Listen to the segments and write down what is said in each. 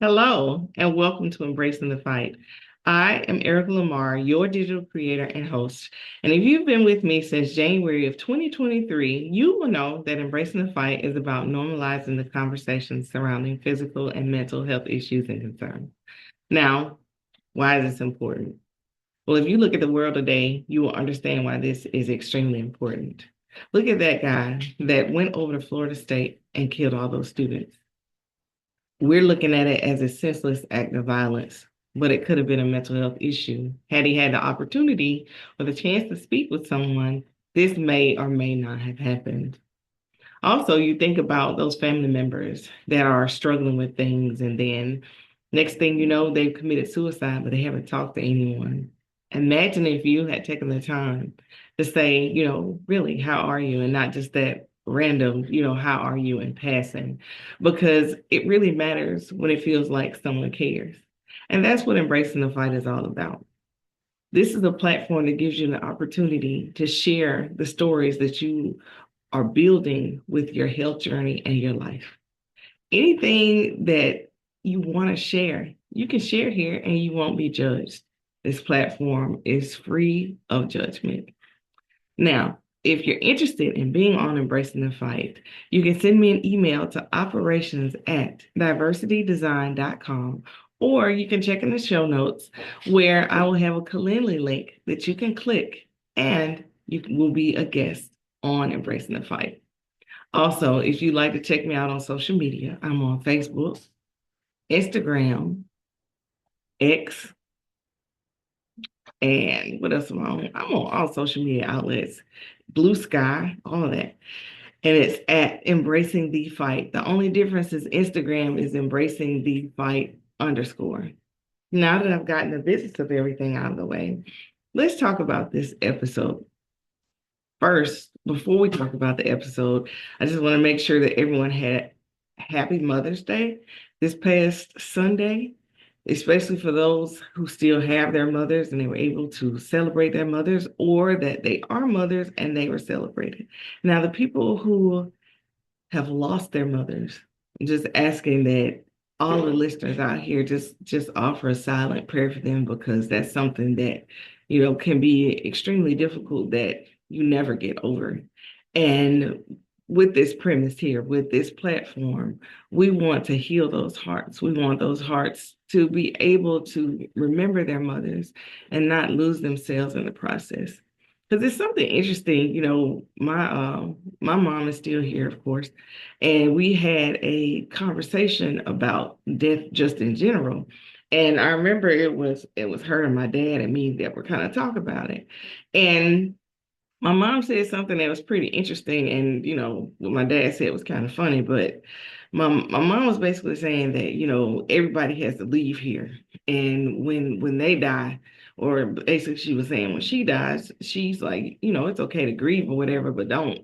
Hello, and welcome to Embracing the Fight. I am Erica Lamar, your digital creator and host. And if you've been with me since January of 2023, you will know that Embracing the Fight is about normalizing the conversations surrounding physical and mental health issues and concerns. Now, why is this important? Well, if you look at the world today, you will understand why this is extremely important. Look at that guy that went over to Florida State and killed all those students. We're looking at it as a senseless act of violence, but it could have been a mental health issue. Had he had the opportunity or the chance to speak with someone, this may or may not have happened. Also, you think about those family members that are struggling with things, and then next thing you know, they've committed suicide, but they haven't talked to anyone. Imagine if you had taken the time to say, really, how are you? And not just that random, how are you in passing? Because it really matters when it feels like someone cares. And that's what Embracing the Fight is all about. This is a platform that gives you the opportunity to share the stories that you are building with your health journey and your life. Anything that you want to share, you can share here and you won't be judged. This platform is free of judgment. Now, if you're interested in being on Embracing the Fight, you can send me an email to operations@diversitydesign.com, or you can check in the show notes where I will have a Calendly link that you can click and you will be a guest on Embracing the Fight. Also, if you'd like to check me out on social media, I'm on Facebook, Instagram, X, and what else am I on? I'm on all social media outlets, Blue Sky, all of that. And it's at Embracing the Fight. The only difference is Instagram is Embracing the Fight underscore. Now that I've gotten the business of everything out of the way, let's talk about this episode. First, before we talk about the episode, I just want to make sure that everyone had happy Mother's Day this past Sunday, especially for those who still have their mothers and they were able to celebrate their mothers, or that they are mothers and they were celebrated. Now, the people who have lost their mothers, I'm just asking that all the listeners out here just offer a silent prayer for them, because that's something that can be extremely difficult that you never get over. And with this premise here, with this platform, we want to heal those hearts. We want those hearts to be able to remember their mothers and not lose themselves in the process. Because it's something interesting, my mom is still here, of course, and we had a conversation about death just in general. And I remember it was her and my dad and me that were kind of talking about it. And my mom said something that was pretty interesting, and what my dad said was kind of funny, but my mom was basically saying that everybody has to leave here, and when they die, or basically she was saying when she dies, she's like, it's okay to grieve or whatever, but don't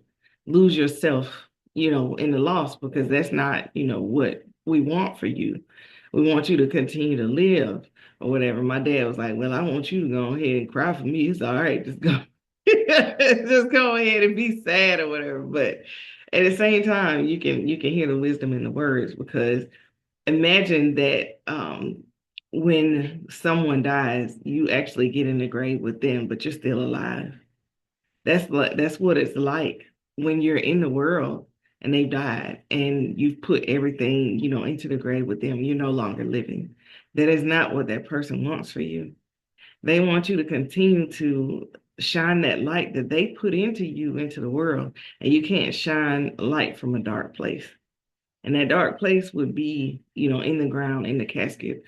lose yourself, in the loss, because that's not what we want for you. We want you to continue to live or whatever. My dad was like, well, I want you to go ahead and cry for me. It's all right, just go. Just go ahead and be sad or whatever. But at the same time, you can hear the wisdom in the words, because imagine that when someone dies, you actually get in the grave with them, but you're still alive. That's what it's like when you're in the world and they've died and you've put everything, into the grave with them. You're no longer living. That is not what that person wants for you. They want you to continue to shine that light that they put into you, into the world. And you can't shine light from a dark place. And that dark place would be, in the ground, in the casket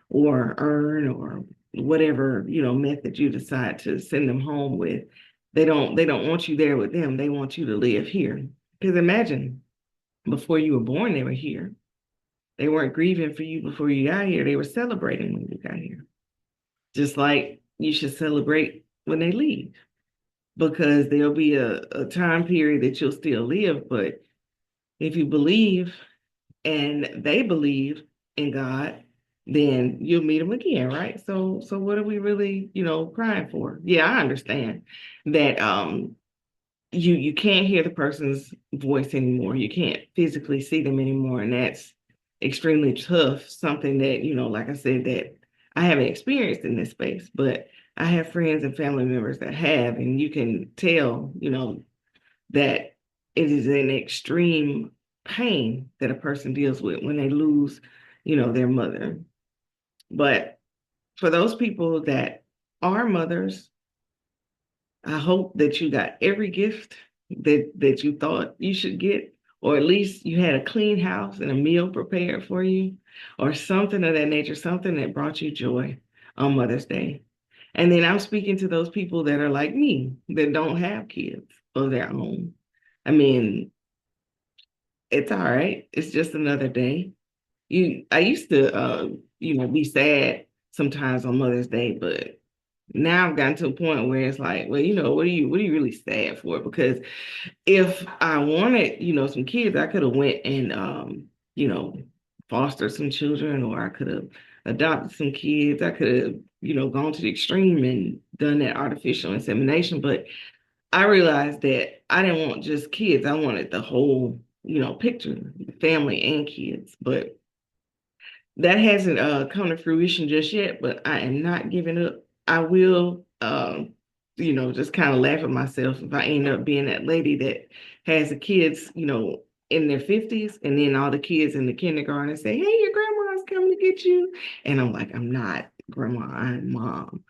or urn or whatever, method you decide to send them home with. They don't want you there with them. They want you to live here. Because imagine, before you were born, they were here. They weren't grieving for you before you got here. They were celebrating when you got here. Just like you should celebrate when they leave, because there'll be a time period that you'll still live. But if you believe and they believe in God, then you'll meet them again, right? So what are we really, crying for? Yeah, I understand that you can't hear the person's voice anymore. You can't physically see them anymore, and that's extremely tough, something that, like I said, that I haven't experienced in this space, but I have friends and family members that have, and you can tell, that it is an extreme pain that a person deals with when they lose, their mother. But for those people that are mothers, I hope that you got every gift that you thought you should get, or at least you had a clean house and a meal prepared for you, or something of that nature, something that brought you joy on Mother's Day. And then I'm speaking to those people that are like me, that don't have kids of their own. I mean, it's all right. It's just another day. I used to, be sad sometimes on Mother's Day, but now I've gotten to a point where it's like, well, what are you really sad for? Because if I wanted, some kids, I could have went and, you know, fostered some children, or I could have adopted some kids. I could have, gone to the extreme and done that artificial insemination. But I realized that I didn't want just kids. I wanted the whole, picture, family and kids. But that hasn't come to fruition just yet, but I am not giving up. I will, just kind of laugh at myself if I end up being that lady that has the kids, in their 50s, and then all the kids in the kindergarten say, hey, your grandma's coming to get you. And I'm like, I'm not grandma, I'm mom.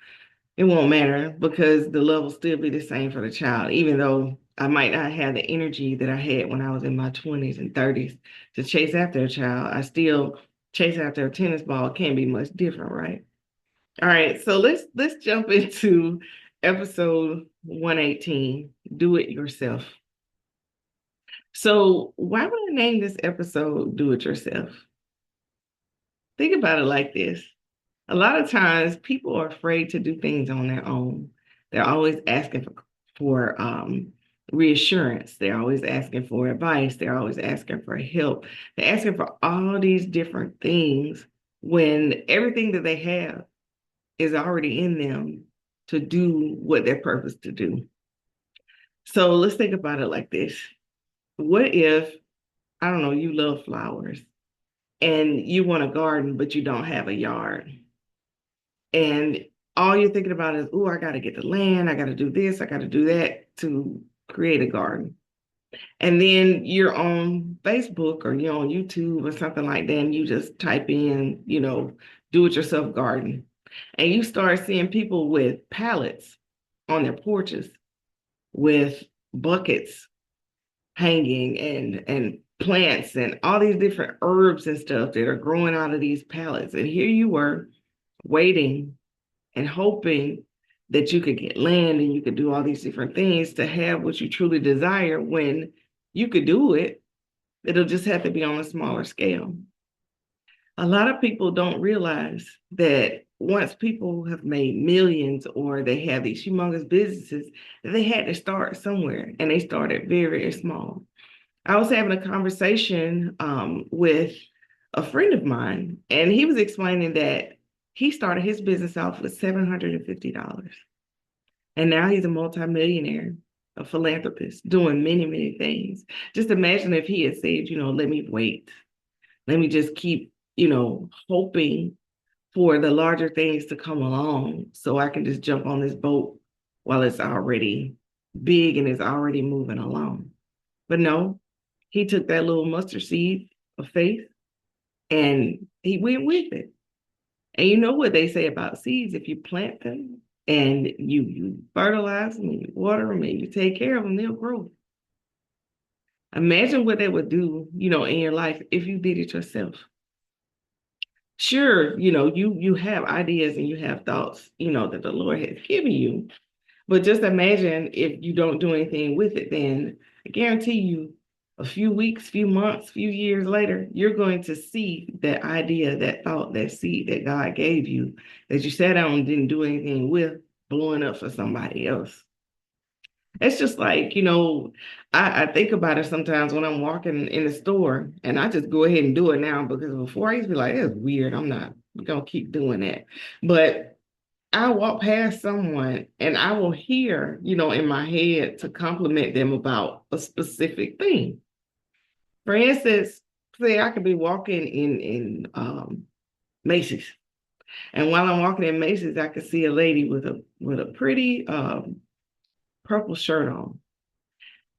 It won't matter because the love will still be the same for the child, even though I might not have the energy that I had when I was in my 20s and 30s to chase after a child. I still chase after a tennis ball. It can't be much different, right? All right, so let's jump into episode 118, Do It Yourself. So why would I name this episode Do It Yourself? Think about it like this. A lot of times people are afraid to do things on their own. They're always asking for reassurance. They're always asking for advice. They're always asking for help. They're asking for all these different things when everything that they have is already in them to do what they're purposed to do. So let's think about it like this. What if, I don't know, you love flowers and you want a garden, but you don't have a yard? And all you're thinking about is, oh, I got to get the land. I got to do this. I got to do that to create a garden. And then you're on Facebook or you're on YouTube or something like that, and you just type in, do it yourself garden. And you start seeing people with pallets on their porches with buckets hanging and plants and all these different herbs and stuff that are growing out of these pallets. And here you were waiting and hoping that you could get land and you could do all these different things to have what you truly desire when you could do it. It'll just have to be on a smaller scale. A lot of people don't realize that once people have made millions or they have these humongous businesses, they had to start somewhere and they started very, very small. I was having a conversation with a friend of mine, and he was explaining that he started his business off with $750. And now he's a multimillionaire, a philanthropist, doing many, many things. Just imagine if he had said, let me wait. Let me just keep, hoping for the larger things to come along so I can just jump on this boat while it's already big and it's already moving along. But no, he took that little mustard seed of faith and he went with it. And you know what they say about seeds, if you plant them and you fertilize them and you water them and you take care of them, they'll grow. Imagine what that would do, in your life if you did it yourself. Sure, you have ideas and you have thoughts, that the Lord has given you. But just imagine if you don't do anything with it, then I guarantee you a few weeks, few months, few years later, you're going to see that idea, that thought, that seed that God gave you that you sat down and didn't do anything with, blowing up for somebody else. It's just like, I think about it sometimes when I'm walking in the store and I just go ahead and do it now because before I used to be like, it's weird. I'm not going to keep doing that. But I walk past someone and I will hear, in my head to compliment them about a specific thing. For instance, say I could be walking in Macy's, and while I'm walking in Macy's, I could see a lady with a pretty purple shirt on.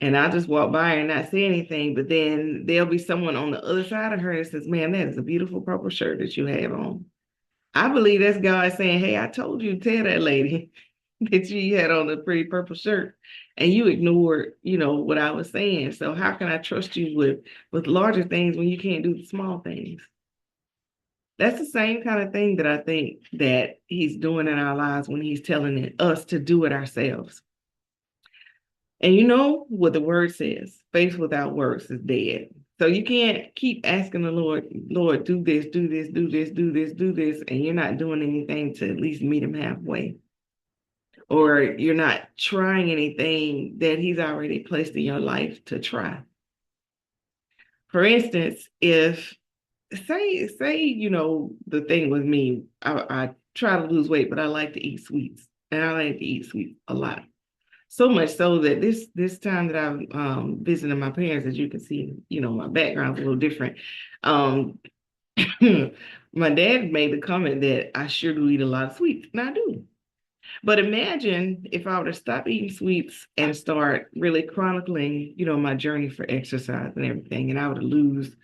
And I just walk by and not say anything, but then there'll be someone on the other side of her that says, "Man, that is a beautiful purple shirt that you have on." I believe that's God saying, "Hey, I told you to tell that lady that you had on a pretty purple shirt, and you ignored, what I was saying. So how can I trust you with larger things when you can't do the small things?" That's the same kind of thing that I think that he's doing in our lives when he's telling us to do it ourselves. And you know what the word says, faith without works is dead. So you can't keep asking the Lord, "Lord, do this, do this, do this, do this, do this," and you're not doing anything to at least meet him halfway. Or you're not trying anything that he's already placed in your life to try. For instance, if say, the thing with me, I try to lose weight, but I like to eat sweets. And I like to eat sweets a lot. So much so that this time that I'm visiting my parents, as you can see, my background's a little different. Um, my dad made the comment that I sure do eat a lot of sweets, and I do. But imagine if I were to stop eating sweets and start really chronicling, my journey for exercise and everything, and I would lose,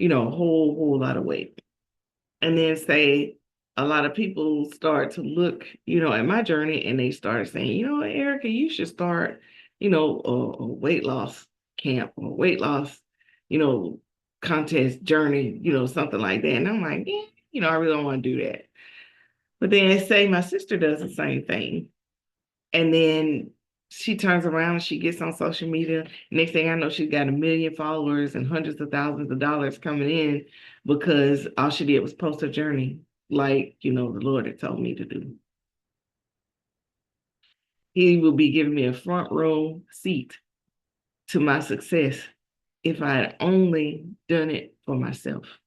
a whole lot of weight. And then say a lot of people start to look, at my journey and they started saying, "Erica, you should start, a weight loss camp or weight loss, you know, contest journey, something like that." And I'm like, "Yeah, I really don't want to do that." But then they say my sister does the same thing. And then she turns around and she gets on social media. Next thing I know, she's got 1 million followers and hundreds of thousands of dollars coming in because all she did was post her journey, like, the Lord had told me to do. He will be giving me a front row seat to my success if I had only done it for myself.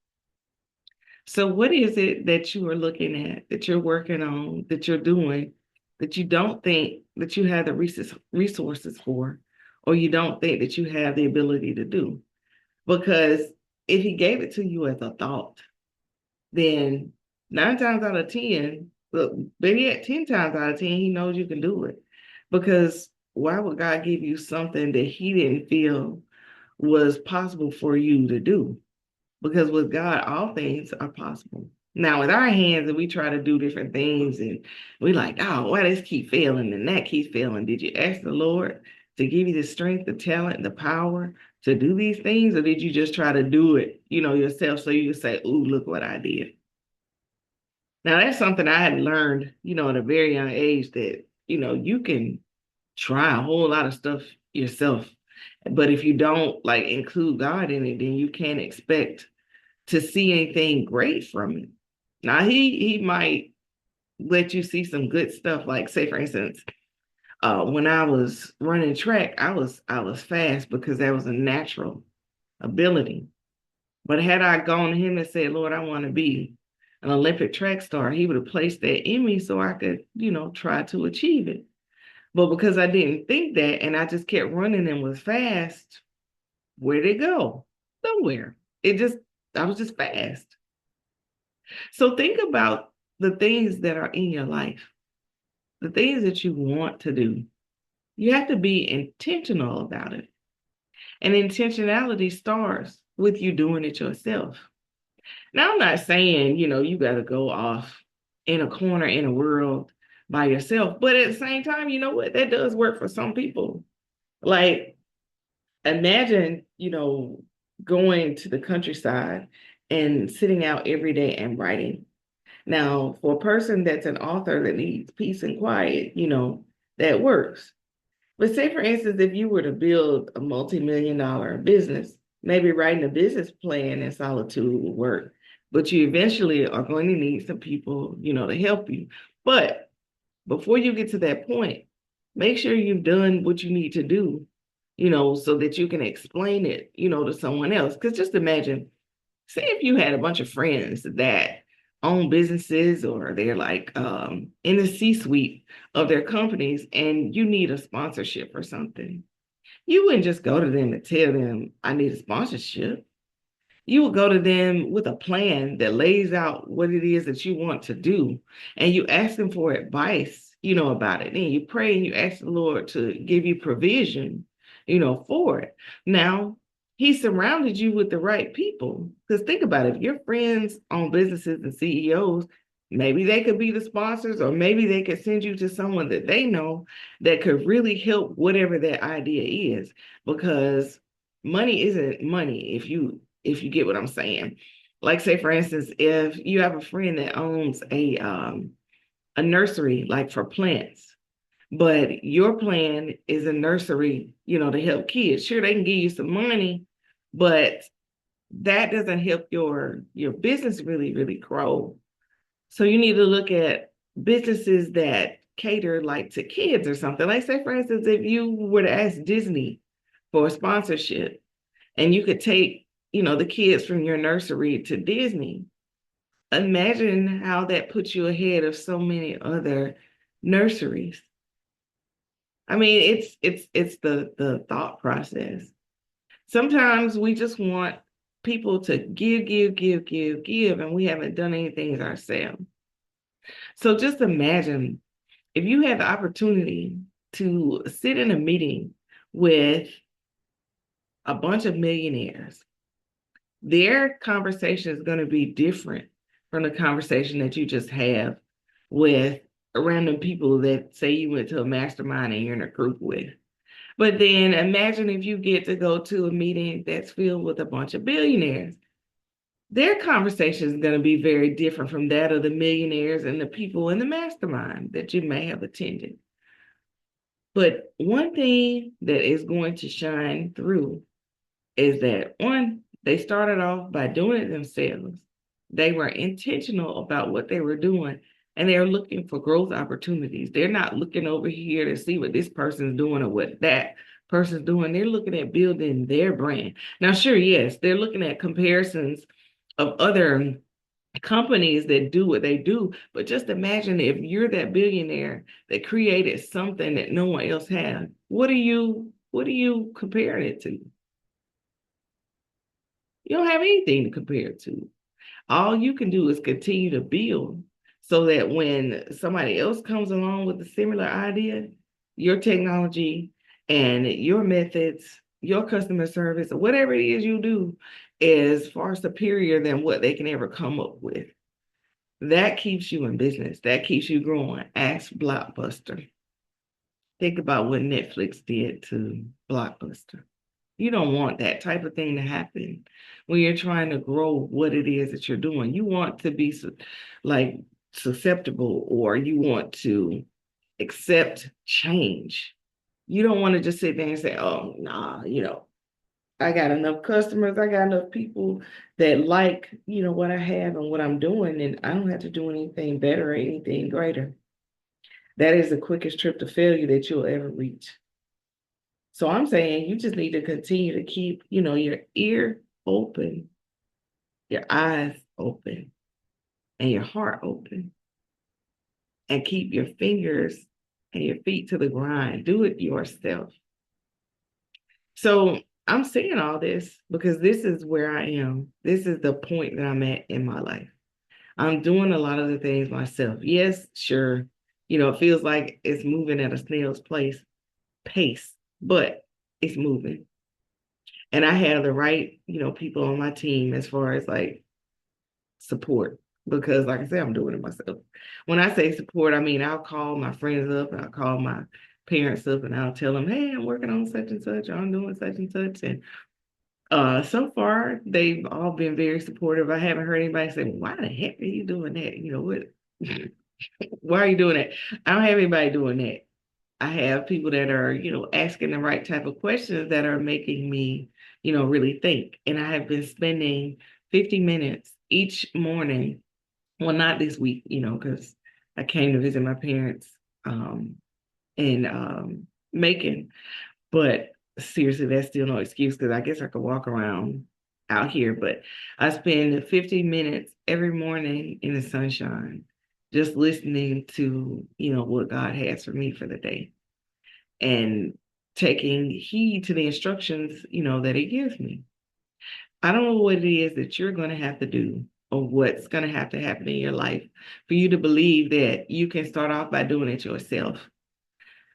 So, what is it that you are looking at, that you're working on, that you're doing, that you don't think that you have the resources for, or you don't think that you have the ability to do? Because if he gave it to you as a thought, then 9 times out of 10, look, maybe at 10 times out of 10, he knows you can do it. Because why would God give you something that he didn't feel was possible for you to do? Because with God, all things are possible. Now, with our hands, and we try to do different things, and we like, "Oh, why this keep failing and that keeps failing?" Did you ask the Lord to give you the strength, the talent, the power to do these things, or did you just try to do it, yourself, so you can say, "Ooh, look what I did"? Now, that's something I had learned, at a very young age, that you can try a whole lot of stuff yourself, but if you don't like include God in it, then you can't expect to see anything great from it. Now he might let you see some good stuff. Like, say for instance, when I was running track, I was fast because that was a natural ability. But had I gone to him and said, "Lord, I want to be an Olympic track star," he would have placed that in me so I could, try to achieve it. But because I didn't think that and I just kept running and was fast, where'd it go? Nowhere. I was just fast. So think about the things that are in your life, the things that you want to do. You have to be intentional about it. And intentionality starts with you doing it yourself. Now, I'm not saying, you got to go off in a corner in a world by yourself, but at the same time, you know what? That does work for some people. Like, imagine, going to the countryside and sitting out every day and writing. Now, for a person that's an author that needs peace and quiet, that works. But say, for instance, if you were to build a multi-million-dollar business, maybe writing a business plan in solitude would work. But you eventually are going to need some people, to help you. But before you get to that point, make sure you've done what you need to do, so that you can explain it, to someone else. Because just imagine, say if you had a bunch of friends that own businesses or they're like in the C-suite of their companies and you need a sponsorship or something. You wouldn't just go to them and tell them, "I need a sponsorship." You will go to them with a plan that lays out what it is that you want to do. And you ask them for advice, about it. And you pray and you ask the Lord to give you provision, for it. Now, He surrounded you with the right people. Because think about it, if your friends own businesses and CEOs, maybe they could be the sponsors, or maybe they could send you to someone that they know that could really help whatever that idea is. Because money isn't money if you get what I'm saying. Like, say for instance, if you have a friend that owns a nursery, like for plants, but your plan is a nursery, to help kids. Sure, they can give you some money, but that doesn't help your business really, really grow. So you need to look at businesses that cater like to kids or something. Like, say for instance, if you were to ask Disney for a sponsorship, and you could take, the kids from your nursery to Disney. Imagine how that puts you ahead of so many other nurseries. I mean, it's the thought process. Sometimes we just want people to give, give, give, give, give, and we haven't done anything ourselves. So just imagine if you had the opportunity to sit in a meeting with a bunch of millionaires. Their conversation is going to be different from the conversation that you just have with random people that say you went to a mastermind and you're in a group with. But then imagine if you get to go to a meeting that's filled with a bunch of billionaires. Their conversation is going to be very different from that of the millionaires and the people in the mastermind that you may have attended. But one thing that is going to shine through is that, one, they started off by doing it themselves. They were intentional about what they were doing, and they're looking for growth opportunities. They're not looking over here to see what this person's doing or what that person's doing. They're looking at building their brand. Now, sure, yes, they're looking at comparisons of other companies that do what they do, but just imagine if you're that billionaire that created something that no one else has. What are you comparing it to? You don't have anything to compare it to. All you can do is continue to build so that when somebody else comes along with a similar idea, your technology and your methods, your customer service, or whatever it is you do is far superior than what they can ever come up with. That keeps you in business. That keeps you growing. Ask Blockbuster. Think about what Netflix did to Blockbuster. You don't want that type of thing to happen when you're trying to grow what it is that you're doing. You want to be like susceptible, or you want to accept change. You don't want to just sit there and say, oh, nah, I got enough customers. I got enough people that like, what I have and what I'm doing, and I don't have to do anything better or anything greater. That is the quickest trip to failure that you'll ever reach. So I'm saying you just need to continue to keep, your ear open, your eyes open, and your heart open, and keep your fingers and your feet to the grind. Do it yourself. So I'm saying all this because this is where I am. This is the point that I'm at in my life. I'm doing a lot of the things myself. Yes, sure. It feels like it's moving at a snail's pace, but it's moving. And I have the right, people on my team as far as like support, because like I said, I'm doing it myself. When I say support, I mean, I'll call my friends up and I'll call my parents up and I'll tell them, hey, I'm working on such and such, or I'm doing such and such. And so far they've all been very supportive. I haven't heard anybody say, why the heck are you doing that? What why are you doing that? I don't have anybody doing that. I have people that are, asking the right type of questions that are making me, really think. And I have been spending 50 minutes each morning. Well, not this week, because I came to visit my parents in Macon. But seriously, that's still no excuse, because I guess I could walk around out here. But I spend 50 minutes every morning in the sunshine, just listening to, what God has for me for the day, and taking heed to the instructions, that He gives me. I don't know what it is that you're going to have to do or what's going to have to happen in your life for you to believe that you can start off by doing it yourself,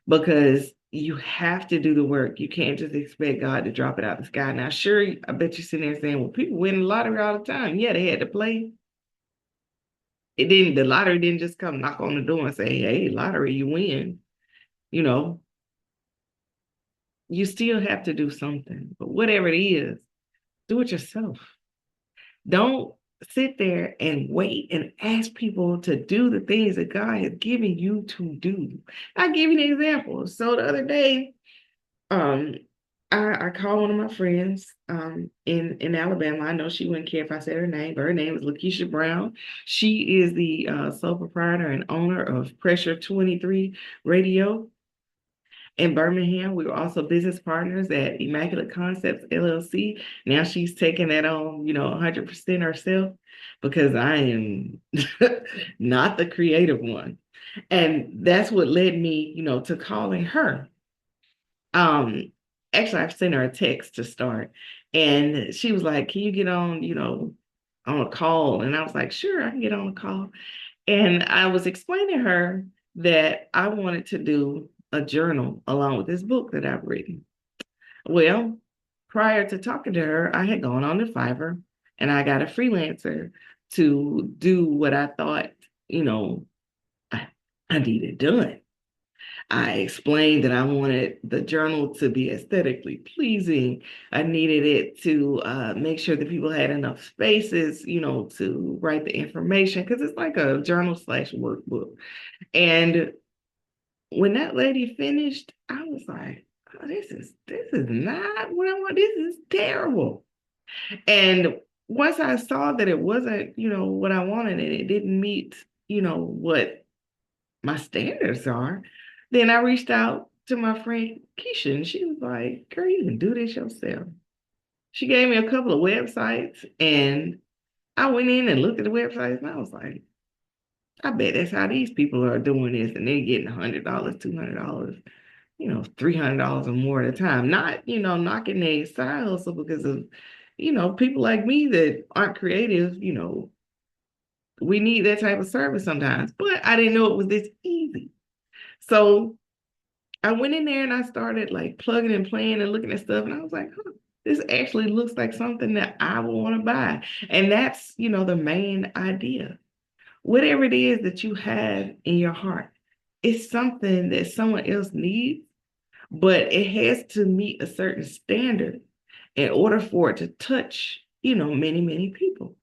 because you have to do the work. You can't just expect God to drop it out of the sky. Now, sure, I bet you're sitting there saying, well, people win the lottery all the time. Yeah, they had to play. The lottery didn't just come knock on the door and say, hey, lottery, you win. You know, you still have to do something. But whatever it is, do it yourself. Don't sit there and wait and ask people to do the things that God has given you to do. I'll give you an example. So the other day, um, I called one of my friends in Alabama. I know she wouldn't care if I said her name, but her name is Lakeisha Brown. She is the sole proprietor and owner of Pressure 23 Radio in Birmingham. We were also business partners at Immaculate Concepts LLC. Now she's taking that on, 100% herself, because I am not the creative one. And that's what led me, to calling her. Um, Actually, I've sent her a text to start, and she was like, "Can you get on, on a call?" And I was like, "Sure, I can get on a call." And I was explaining to her that I wanted to do a journal along with this book that I've written. Well, prior to talking to her, I had gone on to Fiverr and I got a freelancer to do what I thought, you know, I, I needed done. I explained that I wanted the journal to be aesthetically pleasing. I needed it to make sure that people had enough spaces, to write the information, because it's like a journal slash workbook. And when that lady finished, I was like, oh, this is not what I want. This is terrible. And once I saw that it wasn't, what I wanted, and it didn't meet, what my standards are, then I reached out to my friend Keisha, and she was like, girl, you can do this yourself. She gave me a couple of websites, and I went in and looked at the websites, and I was like, I bet that's how these people are doing this, and they're getting $100, $200, $300 or more at a time. Not, knocking their side hustle because of, people like me that aren't creative, we need that type of service sometimes. But I didn't know it was this easy. So I went in there and I started like plugging and playing and looking at stuff. And I was like, huh, this actually looks like something that I will want to buy. And that's, the main idea. Whatever it is that you have in your heart, it's something that someone else needs, but it has to meet a certain standard in order for it to touch, many, many people.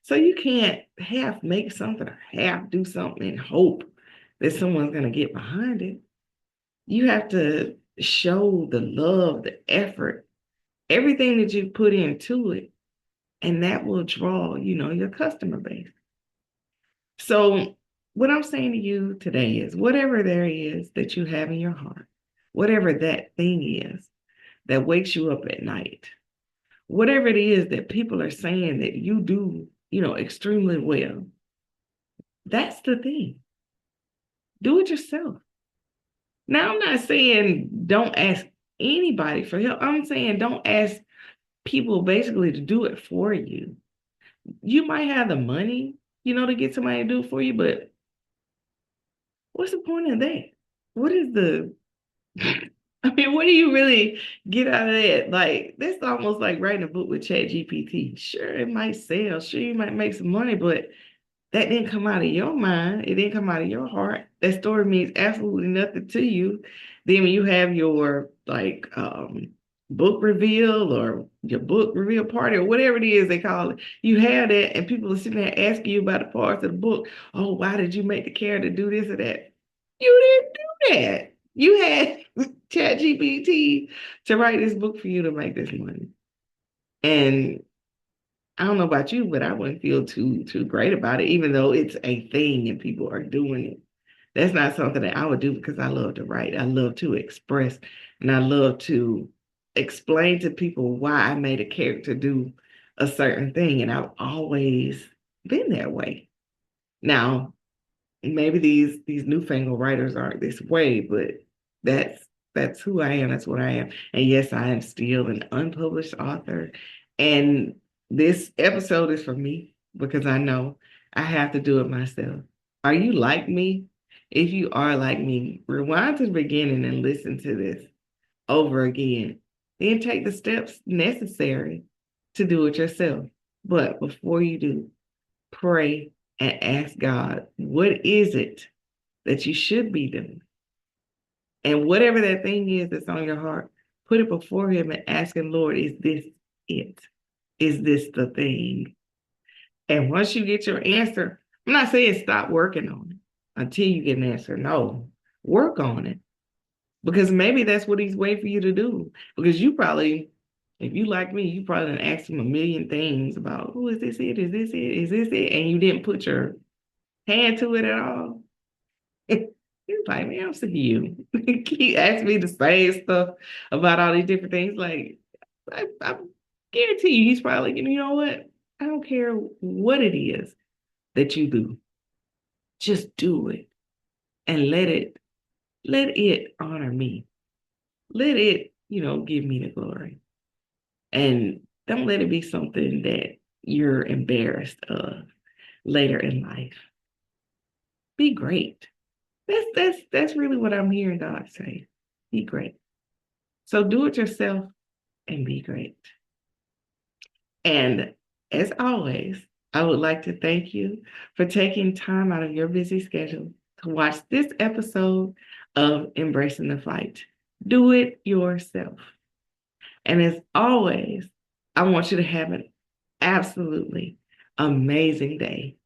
So you can't half make something or half do something and hope that someone's going to get behind it. You have to show the love, the effort, everything that you put into it, and that will draw, your customer base. So what I'm saying to you today is whatever there is that you have in your heart, whatever that thing is that wakes you up at night, whatever it is that people are saying that you do, extremely well, that's the thing. Do it yourself. Now, I'm not saying don't ask anybody for help. I'm saying don't ask people basically to do it for you. You might have the money, to get somebody to do it for you, but what's the point of that? What is the, I mean, what do you really get out of that? Like, that's almost like writing a book with ChatGPT. Sure, it might sell. Sure, you might make some money, but that didn't come out of your mind. It didn't come out of your heart. That story means absolutely nothing to you. Then when you have your like book reveal or your book reveal party or whatever it is they call it, you have that and people are sitting there asking you about the parts of the book. Oh, why did you make the character do this or that? You didn't do that. You had ChatGPT to write this book for you to make this money. And I don't know about you, but I wouldn't feel too great about it, even though it's a thing and people are doing it. That's not something that I would do because I love to write. I love to express, and I love to explain to people why I made a character do a certain thing. And I've always been that way. Now, maybe these newfangled writers aren't this way, but that's who I am. That's what I am. And yes, I am still an unpublished author. And this episode is for me because I know I have to do it myself. Are you like me? If you are like me, rewind to the beginning and listen to this over again. Then take the steps necessary to do it yourself. But before you do, pray and ask God, what is it that you should be doing? And whatever that thing is that's on your heart, put it before Him and ask Him, Lord, is this it? Is this the thing? And once you get your answer, I'm not saying stop working on it until you get an answer. No, work on it. Because maybe that's what He's waiting for you to do. Because you probably, if you like me, you probably done asked Him a million things about, oh, is this it? Is this it? Is this it? And you didn't put your hand to it at all. He's like, man, I'm sick of you. He asked me the same stuff about all these different things. Like, I guarantee you, he's probably like, you know what? I don't care what it is that you do. Just do it and let it honor me. Let it, give me the glory. And don't let it be something that you're embarrassed of later in life. Be great. That's really what I'm hearing God say. Be great. So do it yourself and be great. And as always, I would like to thank you for taking time out of your busy schedule to watch this episode of Embracing the Fight. Do it yourself. And as always, I want you to have an absolutely amazing day.